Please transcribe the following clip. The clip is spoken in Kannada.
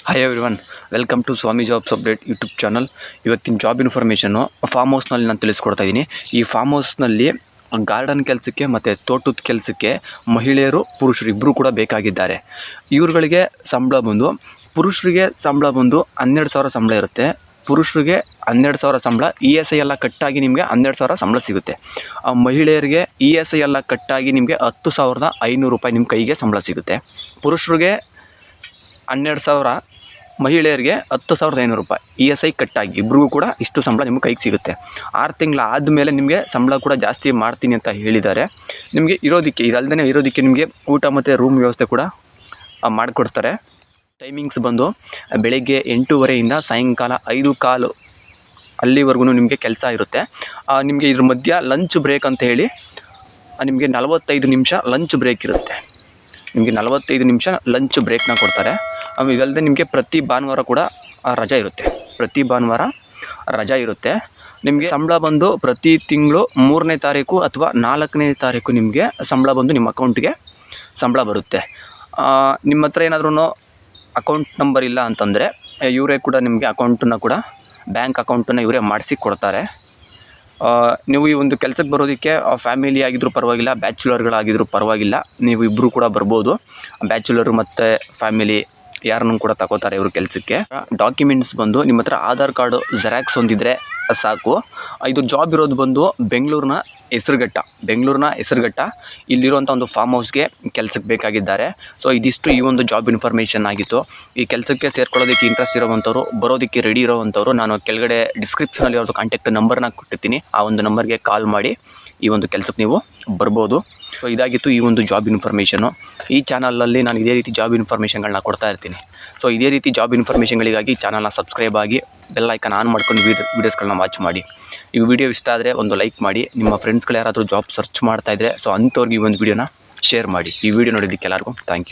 Hi everyone, welcome to Swami jobs update YouTube channel. ಇವತ್ತಿನ ಜಾಬ್ ಇನ್ಫಾರ್ಮೇಷನ್ನು ಫಾರ್ಮ್ ಹೌಸ್ನಲ್ಲಿ ನಾನು ತಿಳಿಸ್ಕೊಡ್ತಾ ಇದ್ದೀನಿ. ಈ ಫಾರ್ಮ್ ಹೌಸ್ನಲ್ಲಿ ಗಾರ್ಡನ್ ಕೆಲಸಕ್ಕೆ ಮತ್ತು ತೋಟದ ಕೆಲಸಕ್ಕೆ ಮಹಿಳೆಯರು ಪುರುಷರು ಇಬ್ಬರು ಕೂಡ ಬೇಕಾಗಿದ್ದಾರೆ. ಇವ್ರುಗಳಿಗೆ ಸಂಬಳ ಬಂದು ಪುರುಷರಿಗೆ ಸಂಬಳ ಬಂದು 12,000 ಸಂಬಳ ಇರುತ್ತೆ. ಪುರುಷರಿಗೆ 12,000 ಸಂಬಳ, ESI ಎಲ್ಲ ಕಟ್ಟಾಗಿ ನಿಮಗೆ 12,000 ಸಂಬಳ ಸಿಗುತ್ತೆ. ಮಹಿಳೆಯರಿಗೆ ESI ಎಲ್ಲ ಕಟ್ಟಾಗಿ ನಿಮಗೆ 10,500 ರೂಪಾಯಿ ನಿಮ್ಮ ಕೈಗೆ ಸಂಬಳ ಸಿಗುತ್ತೆ. ಪುರುಷರಿಗೆ 12,000, ಮಹಿಳೆಯರಿಗೆ 10,500 ರೂಪಾಯಿ ESI ಕಟ್ಟಾಗಿ ಇಬ್ರಿಗೂ ಕೂಡ ಇಷ್ಟು ಸಂಬಳ ನಿಮ್ಮ ಕೈಗೆ ಸಿಗುತ್ತೆ. 6 ತಿಂಗಳು ಆದಮೇಲೆ ನಿಮಗೆ ಸಂಬಳ ಕೂಡ ಜಾಸ್ತಿ ಮಾಡ್ತೀನಿ ಅಂತ ಹೇಳಿದ್ದಾರೆ. ನಿಮಗೆ ಇರೋದಕ್ಕೆ, ಇದಲ್ಲದೆ ಇರೋದಕ್ಕೆ ನಿಮಗೆ ಊಟ ಮತ್ತು ರೂಮ್ ವ್ಯವಸ್ಥೆ ಕೂಡ ಮಾಡಿಕೊಡ್ತಾರೆ. ಟೈಮಿಂಗ್ಸ್ ಬಂದು ಬೆಳಗ್ಗೆ 8:30 ಸಾಯಂಕಾಲ 5:15 ಅಲ್ಲಿವರೆಗೂ ನಿಮಗೆ ಕೆಲಸ ಇರುತ್ತೆ. ನಿಮಗೆ ಇದ್ರ ಮಧ್ಯ ಲಂಚ್ ಬ್ರೇಕ್ ಅಂತ ಹೇಳಿ ನಿಮಗೆ 45 ನಿಮಿಷ ಲಂಚ್ ಬ್ರೇಕ್ ಇರುತ್ತೆ. ನಿಮಗೆ 45 ನಿಮಿಷ ಲಂಚ್ ಬ್ರೇಕ್ನ ಕೊಡ್ತಾರೆ. ಇದಲ್ಲದೆ ನಿಮಗೆ ಪ್ರತಿ ಭಾನುವಾರ ಕೂಡ ರಜಾ ಇರುತ್ತೆ. ಪ್ರತಿ ಭಾನುವಾರ ರಜಾ ಇರುತ್ತೆ. ನಿಮಗೆ ಸಂಬಳ ಬಂದು ಪ್ರತಿ ತಿಂಗಳು 3ನೇ ತಾರೀಕು ಅಥವಾ 4ನೇ ತಾರೀಕು ನಿಮಗೆ ಸಂಬಳ ಬಂದು ನಿಮ್ಮ ಅಕೌಂಟ್ಗೆ ಸಂಬಳ ಬರುತ್ತೆ. ನಿಮ್ಮ ಹತ್ರ ಏನಾದ್ರೂ ಅಕೌಂಟ್ ನಂಬರ್ ಇಲ್ಲ ಅಂತಂದರೆ ಇವರೇ ಕೂಡ ನಿಮಗೆ ಅಕೌಂಟನ್ನು ಕೂಡ, ಬ್ಯಾಂಕ್ ಅಕೌಂಟನ್ನು ಇವರೇ ಮಾಡಿಸಿ ಕೊಡ್ತಾರೆ. ನೀವು ಈ ಒಂದು ಕೆಲಸಕ್ಕೆ ಬರೋದಕ್ಕೆ ಫ್ಯಾಮಿಲಿ ಆಗಿದ್ರೂ ಪರವಾಗಿಲ್ಲ, ಬ್ಯಾಚುಲರ್ಗಳಾಗಿದ್ರೂ ಪರವಾಗಿಲ್ಲ, ನೀವು ಇಬ್ಬರು ಕೂಡ ಬರ್ಬೋದು. ಬ್ಯಾಚುಲರು ಮತ್ತು ಫ್ಯಾಮಿಲಿ ಯಾರನ್ನೂ ಕೂಡ ತಗೋತಾರೆ ಇವರು ಕೆಲಸಕ್ಕೆ. ಡಾಕ್ಯುಮೆಂಟ್ಸ್ ಬಂದು ನಿಮ್ಮ ಹತ್ರ ಆಧಾರ್ ಕಾರ್ಡು ಜೆರಾಕ್ಸ್ ಹೊಂದಿದ್ರೆ ಸಾಕು. ಇದು ಜಾಬ್ ಇರೋದು ಬಂದು ಬೆಂಗಳೂರಿನ ಹೆಸರುಘಟ್ಟ ಇಲ್ಲಿರುವಂಥ ಒಂದು ಫಾರ್ಮ್ ಹೌಸ್ಗೆ ಕೆಲಸಕ್ಕೆ ಬೇಕಾಗಿದ್ದಾರೆ. ಸೊ ಇದಿಷ್ಟು ಈ ಒಂದು ಜಾಬ್ ಇನ್ಫಾರ್ಮೇಷನ್ ಆಗಿತ್ತು. ಈ ಕೆಲಸಕ್ಕೆ ಸೇರ್ಕೊಳ್ಳೋದಕ್ಕೆ ಇಂಟ್ರೆಸ್ಟ್ ಇರೋವಂಥವ್ರು, ಬರೋದಕ್ಕೆ ರೆಡಿ ಇರೋವಂಥವ್ರು, ನಾನು ಕೆಳಗಡೆ ಡಿಸ್ಕ್ರಿಪ್ಷನಲ್ಲಿ ಅವ್ರದ್ದು ಕಾಂಟ್ಯಾಕ್ಟ್ ನಂಬರ್ನ ಕೊಟ್ಟಿರ್ತೀನಿ. ಆ ಒಂದು ನಂಬರ್ಗೆ ಕಾಲ್ ಮಾಡಿ ಈ ಒಂದು ಕೆಲಸಕ್ಕೆ ನೀವು ಬರ್ಬೋದು. ಸೊ ಇದಾಗಿತ್ತು ಈ ಒಂದು ಜಾಬ್ ಇನ್ಫಾರ್ಮೇಷನು. ಈ ಚಾನಲಲ್ಲಿ ನಾನು ಇದೇ ರೀತಿ ಜಾಬ್ ಇನ್ಫಾರ್ಮೇಷನ್ಗಳನ್ನ ಕೊಡ್ತಾ ಇರ್ತೀನಿ. ಸೊ ಇದೇ ರೀತಿ ಜಾಬ್ ಇನ್ಫಾರ್ಮೇಷನ್ಗಳಿಗಾಗಿ ಚಾನಲ್ನ ಸಬ್ಸ್ಕ್ರೈಬ್ ಆಗಿ ಬೆಲ್ ಐಕನ್ ಆನ್ ಮಾಡ್ಕೊಂಡು ವೀಡಿಯೋಸ್ಗಳನ್ನ ವಾಚ್ ಮಾಡಿ. ಈ ವಿಡಿಯೋ ಇಷ್ಟ ಆದರೆ ಒಂದು ಲೈಕ್ ಮಾಡಿ. ನಿಮ್ಮ ಫ್ರೆಂಡ್ಸ್ಗಳು ಯಾರಾದರೂ ಜಾಬ್ ಸರ್ಚ್ ಮಾಡ್ತಾಯಿದ್ರೆ ಸೊ ಅಂಥವ್ರಿಗೆ ಈ ಒಂದು ವಿಡಿಯೋನ ಶೇರ್ ಮಾಡಿ. ಈ ವಿಡಿಯೋ ನೋಡಿದ್ದಕ್ಕೆ ಎಲ್ಲರಿಗೂ ಥ್ಯಾಂಕ್ ಯು.